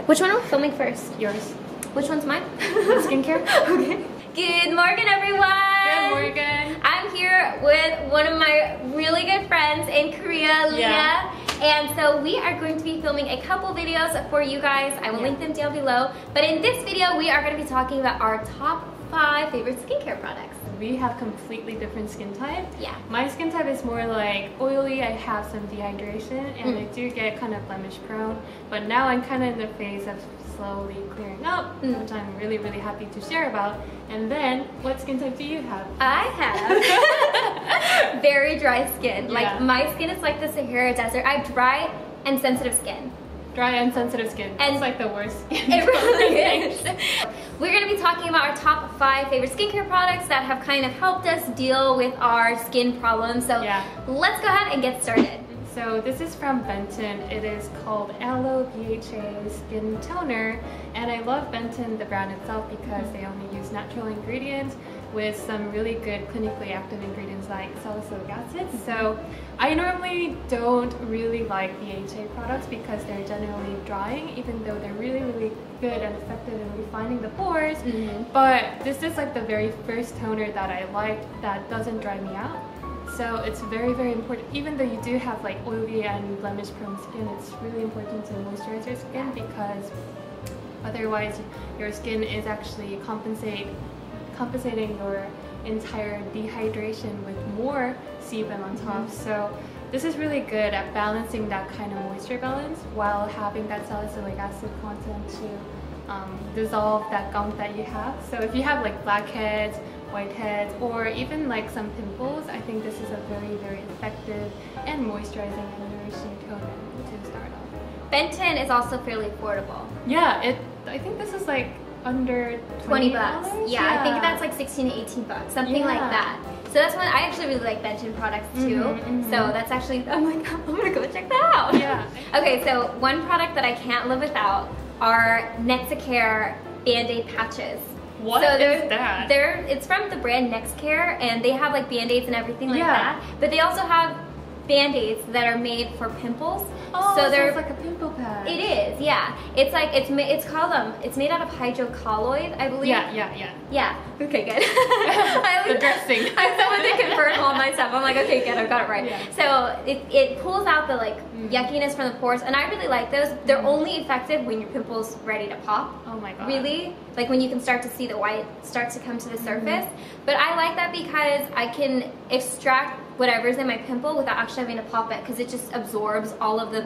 Which one are we filming first? Yours. Which one's mine? Skincare? Okay. Good morning, everyone! Good morning! I'm here with one of my really good friends in Korea, Liah. And so we are going to be filming a couple videos for you guys. I will link them down below. But in this video, we are going to be talking about our top 5 favorite skincare products. We have completely different skin type. Yeah. My skin type is more like oily. I have some dehydration and I do get kind of blemish prone. But now I'm kind of in the phase of slowly clearing up, which I'm really happy to share about. And then, what skin type do you have? I have very dry skin. Like my skin is like the Sahara Desert. I have dry and sensitive skin. Dry and sensitive skin. And it's like the worst skin. It really is. We're going to be talking about our top 5 favorite skincare products that have kind of helped us deal with our skin problems. So let's go ahead and get started. So this is from Benton. It is called Aloe BHA Skin Toner. And I love Benton, the brand itself, because they only use natural ingredients with some really good clinically active ingredients like salicylic acid. So I normally don't really like BHA products because they're generally drying, even though they're really good and effective in refining the pores. But this is like the very first toner that I liked that doesn't dry me out. So it's very important. Even though you do have like oily and blemish prone skin, it's really important to moisturize your skin because otherwise your skin is actually compensating your entire dehydration with more sebum on top. So this is really good at balancing that kind of moisture balance while having that salicylic acid content to dissolve that gunk that you have. So if you have like blackheads, whiteheads, or even like some pimples, I think this is a very effective and moisturizing and nourishing toner to start off. Benton is also fairly affordable. Yeah, I think this is like under 20 bucks. Yeah, I think that's like 16 to 18 bucks, something like that. So that's one. I actually really like Benton products too. So that's actually, I'm like, I'm gonna go check that out. Yeah. Okay, so one product that I can't live without are Nexicare Band-Aid patches. What is that? It's from the brand Nexicare, and they have like Band-Aids and everything like that. But they also have Band-Aids that are made for pimples. Oh, so there's like a pimple patch. It is, yeah. It's like it's called it's made out of hydrocolloid, I believe. Yeah. Okay, good. The dressing. I wanted to confirm all my stuff. I'm like, okay, good, I've got it right. So it pulls out the like yuckiness from the pores, and I really like those. They're only effective when your pimple's ready to pop. Oh my god. Really? Like when you can start to see the white start to come to the surface. But I like that because I can extract whatever's in my pimple without actually having to pop it, because it just absorbs all of the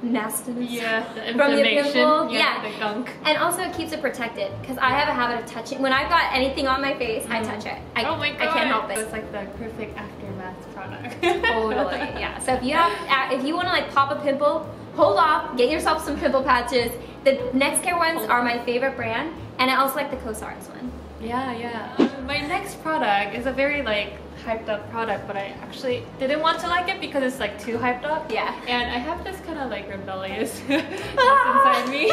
nastiness the from your pimple. The gunk. And also it keeps it protected, because I have a habit of touching. When I've got anything on my face, I touch it. Oh my god. I can't help it. It's like the perfect aftermath product. Totally, yeah. So if you want to like pop a pimple, hold off, get yourself some pimple patches. The Nexicare ones are my favorite brand, and I also like the COSRX one. My next product is a very like hyped up product, but I actually didn't want to like it because it's like too hyped up. Yeah. And I have this kind of like rebellious inside me.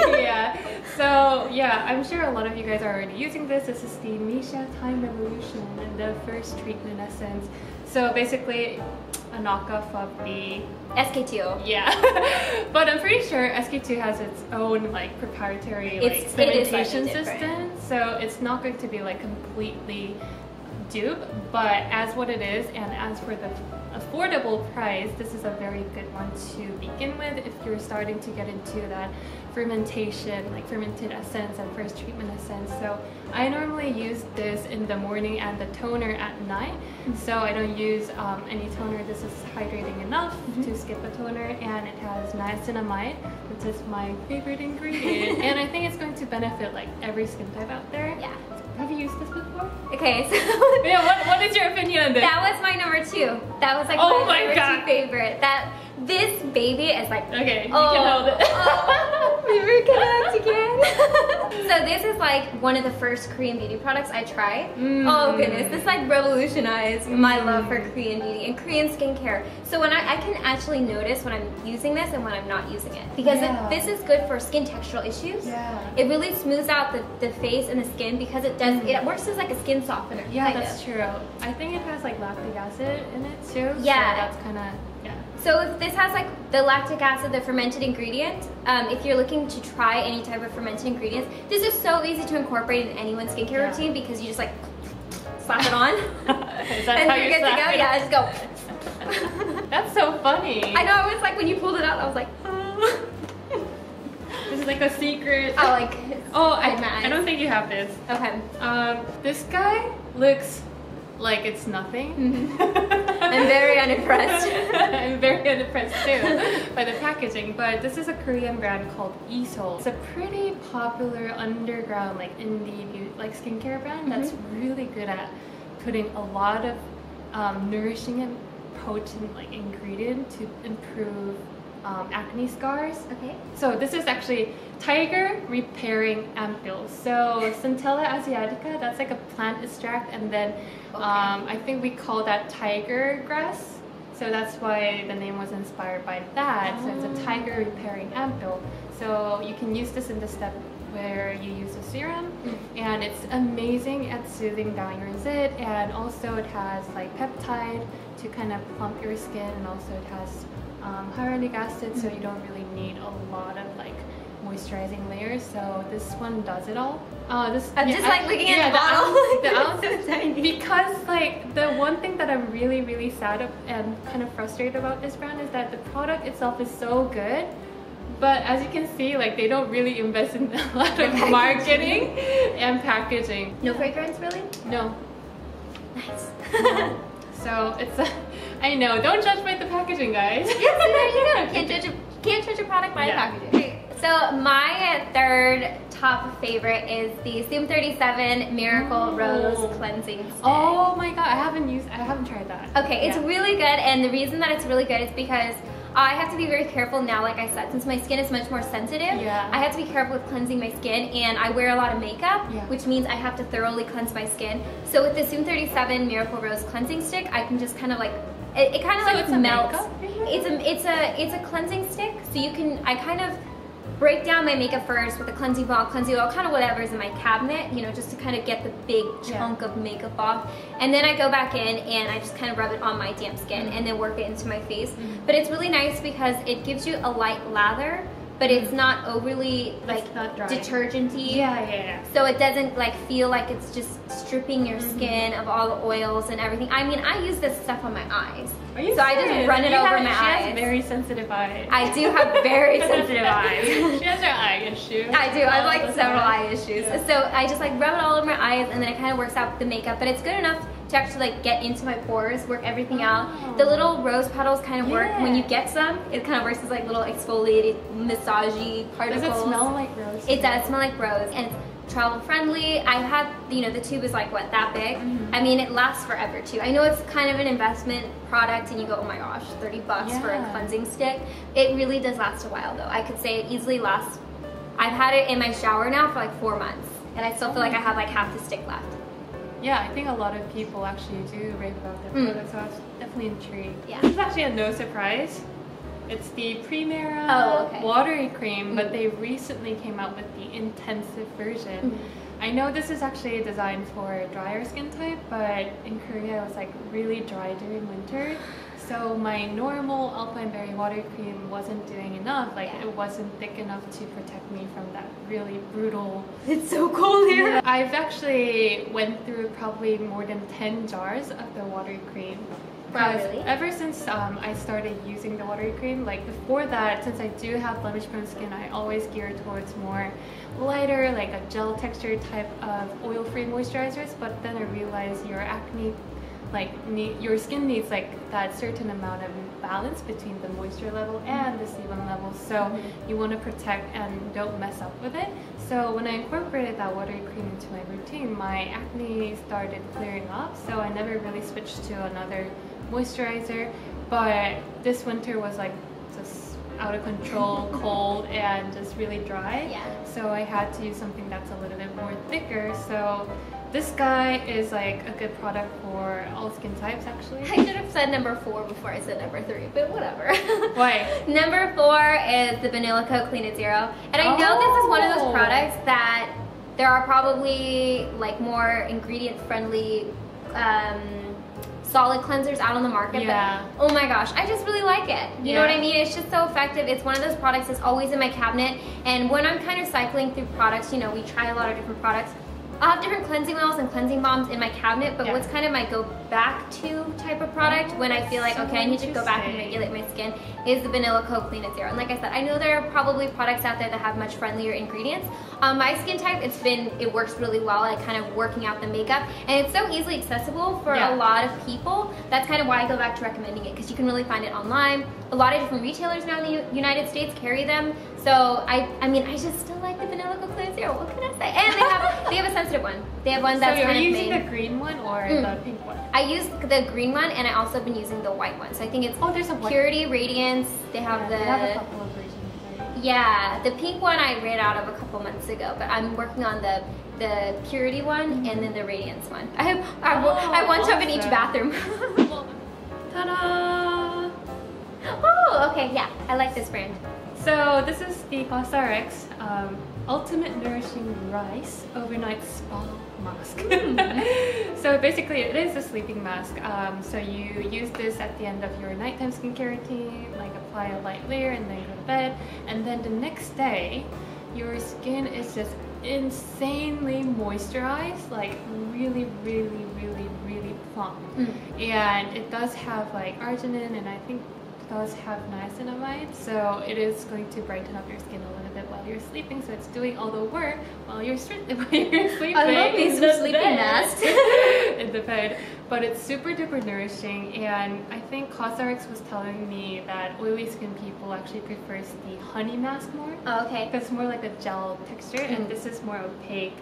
So I'm sure a lot of you guys are already using this. This is the Misha Time Revolution and the First Treatment Essence. So basically a knockoff of the SK2. Yeah. But I'm pretty sure SK2 has its own like proprietary like fermentation system. So it's not going to be like completely dupe, but as what it is and as for the affordable price, this is a very good one to begin with if you're starting to get into that fermentation, like fermented essence and first treatment essence. So I normally use this in the morning and the toner at night. So I don't use any toner. This is hydrating enough to skip a toner, and it has niacinamide, which is my favorite ingredient. And I think it's going to benefit like every skin type out there. Yeah. Have you used this before? Okay, so what is your opinion on this? That was my number 2. That was like my number 2 favorite. This baby is like, okay, you can hold it. We reconnect again. So this is like one of the first Korean beauty products I tried. Oh goodness, this like revolutionized my love for Korean beauty and Korean skincare. So when I can actually notice when I'm using this and when I'm not using it, because this is good for skin textural issues. It really smooths out the face and the skin, because it does. It works as like a skin softener. Yeah, that's true. I think it has like lactic acid in it too. Yeah, so that's kind of So if this has like the lactic acid, the fermented ingredient, if you're looking to try any type of fermented ingredients, this is so easy to incorporate in anyone's skincare routine because you just like slap it on. Is that and how you're you good to slap go. it? Yeah, just go. That's so funny. I know, it was like when you pulled it out, I was like, This is like a secret. oh, like, oh, I don't think you have this. okay. This guy looks like it's nothing. I'm very unimpressed. I'm very unimpressed too by the packaging, but this is a Korean brand called isol. It's a pretty popular underground like indie beauty, like skincare brand that's really good at putting a lot of nourishing and potent like ingredient to improve acne scars. Okay. So this is actually Tiger Repairing Ampoule. So Centella asiatica, that's like a plant extract, and then I think we call that tiger grass. So that's why the name was inspired by that. So it's a Tiger Repairing Ampoule. So you can use this in the step where you use a serum, and it's amazing at soothing down your zit, and also it has like peptide to kind of plump your skin, and also it has hyaluronic acid, so you don't really need a lot of like moisturizing layers. So this one does it all. I'm just like looking at the bottle. The ounce is tiny. Because like the one thing that I'm really sad and kind of frustrated about this brand is that the product itself is so good, but as you can see, like they don't really invest in a lot of marketing and packaging. No fragrance, really? No. Nice. No. So it's I know, don't judge by the packaging, guys. Yes, there you go. Can't judge a product by the packaging. Okay. So my third top favorite is the Zoom 37 Miracle Rose Cleansing Stick. Oh my god, I haven't tried that. Okay, it's really good, and the reason that it's really good is because I have to be very careful now, like I said, since my skin is much more sensitive. Yeah. I have to be careful with cleansing my skin, and I wear a lot of makeup, which means I have to thoroughly cleanse my skin. So with the Zoom 37 Miracle Rose Cleansing Stick, I can just kind of like, it kind of like melts. It's a cleansing stick, so you can, I kind of break down my makeup first with a cleansing balm, kind of whatever's in my cabinet, you know, just to kind of get the big chunk of makeup off. And then I go back in and I just kind of rub it on my damp skin and then work it into my face. But it's really nice because it gives you a light lather, but it's not overly like detergent-y. Yeah. So it doesn't like feel like it's just stripping your skin of all the oils and everything. I mean, I use this stuff on my eyes. Are you so I just run it over my eyes. She has very sensitive eyes. I do have very sensitive eyes. She has her eye issues. I do. I have like several eye issues. Yeah. So I just like rub it all over my eyes, and then it kind of works out the makeup. But it's good enough to actually like get into my pores, work everything out. The little rose petals kind of work when you get some. It kind of works as like little exfoliated, massagey particles. Does it smell like rose? It does smell like rose, and it's travel friendly. I had, you know, the tube is like what, that big. I mean, it lasts forever too. I know it's kind of an investment product, and you go, oh my gosh, 30 bucks for a cleansing stick. It really does last a while though. I could say it easily lasts. I've had it in my shower now for like 4 months, and I still feel like I have like half the stick left. Yeah, I think a lot of people actually do rave about their product, so I was definitely intrigued. Yeah. This is actually a no surprise. It's the Primera Watery Cream, but they recently came out with the intensive version. I know this is actually designed for a drier skin type, but in Korea it was like really dry during winter. So my normal Alpine Berry Water Cream wasn't doing enough. Like it wasn't thick enough to protect me from that really brutal. It's so cold here. Yeah. I've actually went through probably more than 10 jars of the water cream. Really? Ever since I started using the watery cream, like before that, since I do have blemish prone skin, I always gear towards more lighter, like a gel texture type of oil-free moisturizers. But then I realized your acne, like your skin needs like that certain amount of balance between the moisture level and the sebum level. So you want to protect and don't mess up with it. So when I incorporated that watery cream into my routine, my acne started clearing up. So I never really switched to another moisturizer, but this winter was like just out of control, cold, and just really dry. So I had to use something that's a little bit more thicker. So this guy is like a good product for all skin types, actually. I should have said number 4 before I said number 3, but whatever. Why? Number 4 is the Vanilla Co Clean It Zero, and I know this is one of those products that there are probably like more ingredient friendly solid cleansers out on the market. Yeah. But oh my gosh, I just really like it. You know Yeah. what I mean? It's just so effective. It's one of those products that's always in my cabinet. And when I'm kind of cycling through products, you know, we try a lot of different products. I'll have different cleansing oils and cleansing balms in my cabinet, but Yeah. what's kind of my go back to type of product when I feel like, So okay, I need to go back and regulate my skin is the Vanilla Co Clean It Zero. And like I said, I know there are probably products out there that have much friendlier ingredients. My skin type, it works really well at kind of working out the makeup, and it's so easily accessible for a lot of people. That's kind of why I go back to recommending it, because you can really find it online. A lot of different retailers now in the United States carry them. So I mean, I just still like the Vanilla Co Clean It Zero. What can I say? And they have a sensitive one. They have one that's so kind of are you using made. the green one or the pink one? I use the green one, and I also been using the white one. So I think it's there's a white Purity, Radiance. They have They have a couple of versions, right? yeah, the pink one I ran out of a couple months ago, but I'm working on the Purity one and then the Radiance one. I have one tub in each bathroom. Ta-da! Oh, okay, yeah, I like this brand. So this is the Cosrx Ultimate Nourishing Rice Overnight Spa Mask. So basically it is a sleeping mask. So you use this at the end of your nighttime skincare routine, like apply a light layer and then go to bed. And then the next day, your skin is just insanely moisturized, like really, really, really, really plump. And it does have like arginine, and I think does have niacinamide, so it is going to brighten up your skin a little bit while you're sleeping. So it's doing all the work while you're sleeping. I love these sleeping masks in the bed, but it's super duper nourishing. And I think Cosrx was telling me that oily skin people actually prefers the honey mask more. Oh, okay. Because it's more like a gel texture, and this is more opaque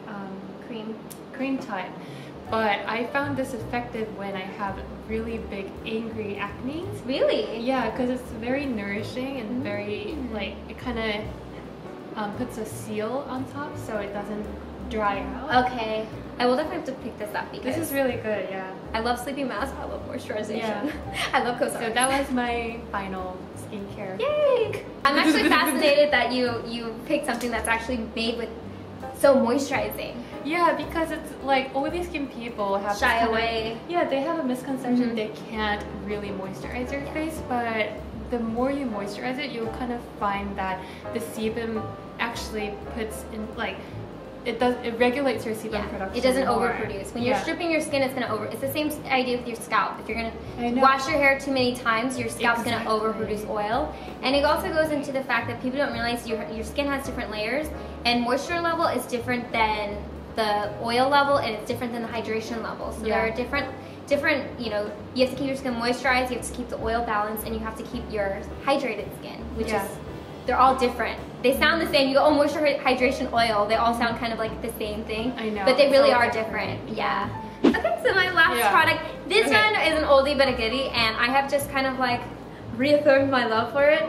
cream type. But I found this effective when I have really big angry acne. Really? Yeah, because it's very nourishing and very like, it kind of puts a seal on top so it doesn't dry out. Okay. I will definitely have to pick this up because this is really good, yeah. I love sleeping masks, I love moisturization. Yeah. I love Cosrx. So that was my final skincare. Yay! I'm actually fascinated that you picked something that's actually made with so moisturizing. Yeah, because it's like oily skin people have shy away. They have a misconception they can't really moisturize their face, but the more you moisturize it, you'll kind of find that the sebum actually puts in like it regulates your sebum production. It doesn't more. overproduce. When you're stripping your skin, it's the same idea with your scalp. If you're gonna wash your hair too many times, your scalp's gonna overproduce oil. And it also goes into the fact that people don't realize your skin has different layers, and moisture level is different than the oil level, and it's different than the hydration level. So there are different, you know, you have to keep your skin moisturized, you have to keep the oil balanced, and you have to keep your hydrated skin, which is, they're all different. They sound the same. You go, oh, moisture, hydration, oil. They all sound kind of like the same thing. I know. But they really are different. Yeah. Okay, so my last product. This one is an oldie but a goodie, and I have just kind of like reaffirmed my love for it.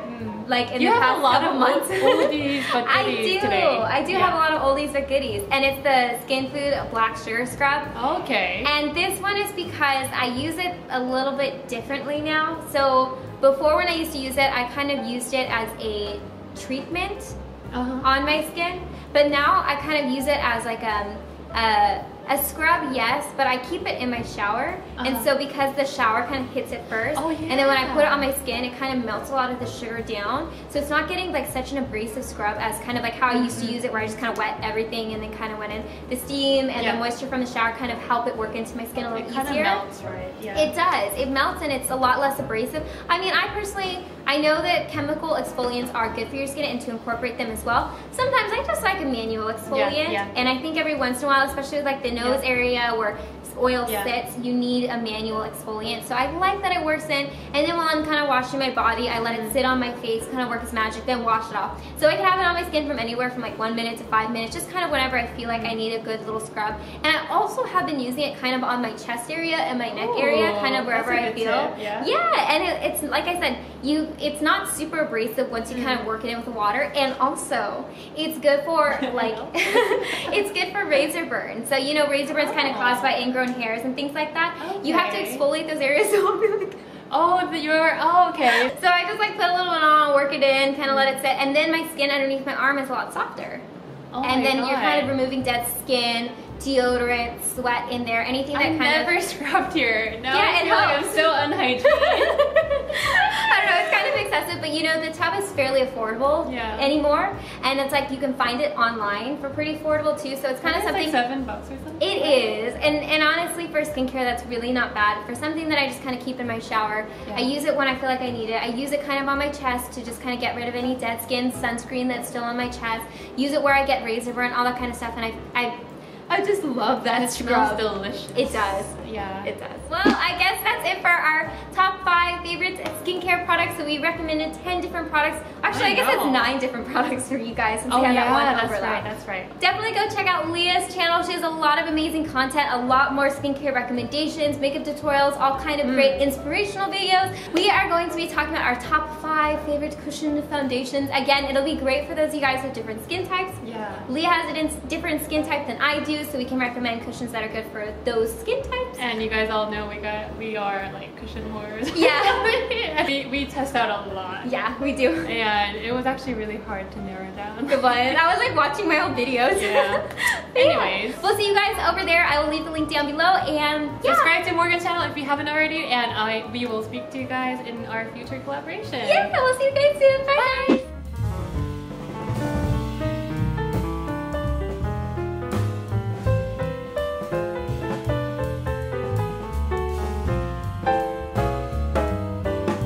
Like in the past couple months. Oldies but goodies today. I do have a lot of oldies but goodies, and it's the Skin Food Black Sugar Scrub. Okay. And this one is because I use it a little bit differently now. So before, when I used to use it, I kind of used it as a treatment on my skin, but now I kind of use it as like a scrub, yes, but I keep it in my shower. And so because the shower kind of hits it first, and then when I put it on my skin, it kind of melts a lot of the sugar down. So it's not getting like such an abrasive scrub as kind of like how I used to use it, where I just kind of wet everything and then kind of went in. The steam and the moisture from the shower kind of help it work into my skin a little easier. It kind of melts, right? Yeah. It does. It melts, and it's a lot less abrasive. I mean, I know that chemical exfoliants are good for your skin and to incorporate them as well. Sometimes I just like a manual exfoliant, and I think every once in a while, especially with like the nose area where oil sits, you need a manual exfoliant. So I like that it works in, and then while I'm kind of washing my body, I let it sit on my face, kind of work its magic, then wash it off. So I can have it on my skin from anywhere from like 1 minute to 5 minutes, just kind of whenever I feel like I need a good little scrub. And I also have been using it kind of on my chest area and my neck area, kind of wherever I feel. Yeah, and it's like I said, it's not super abrasive once you kind of work it in with the water, and also it's good for like it's good for razor burn. So you know, razor burns kind of caused by ingrown hairs and things like that. You have to exfoliate those areas. So I'll be like, okay. So I just like put a little one on, work it in, kind of let it sit, and then my skin underneath my arm is a lot softer. And then you're kind of removing dead skin, deodorant, sweat in there, anything that I've never scrubbed here. Now Yeah, I it feel like helps. I'm so unhygienic. I don't know, it's kind of excessive, but you know, the tub is fairly affordable anymore, and it's like you can find it online for pretty affordable too, so it's kind of something. Like $7 or something? It is, and honestly for skincare that's really not bad. For something that I just kind of keep in my shower, I use it when I feel like I need it. I use it kind of on my chest to just kind of get rid of any dead skin, sunscreen that's still on my chest, use it where I get razor burn, all that kind of stuff, and I just love that It scrub. smells delicious. It does. Yeah. It does. Well, I guess that's it for our top 5 favorite skincare products. So we recommended 10 different products. Actually, I guess it's 9 different products for you guys since we had that one overlap. That's right. Definitely go check out Liah's channel. She has a lot of amazing content, a lot more skincare recommendations, makeup tutorials, all kind of great inspirational videos. We are going to be talking about our top 5 favorite cushion foundations. Again, it'll be great for those of you guys with different skin types. Yeah. Liah has a different skin type than I do, so we can recommend cushions that are good for those skin types. And you guys all know we are like cushion whores. Yeah. we test out a lot. Yeah, we do. And it was actually really hard to narrow down. It was. I was like watching my old videos. Yeah. Anyways. We'll see you guys over there. I will leave the link down below, and subscribe to Morgan's channel if you haven't already, and we will speak to you guys in our future collaboration. Yeah, we'll see you guys soon. Bye.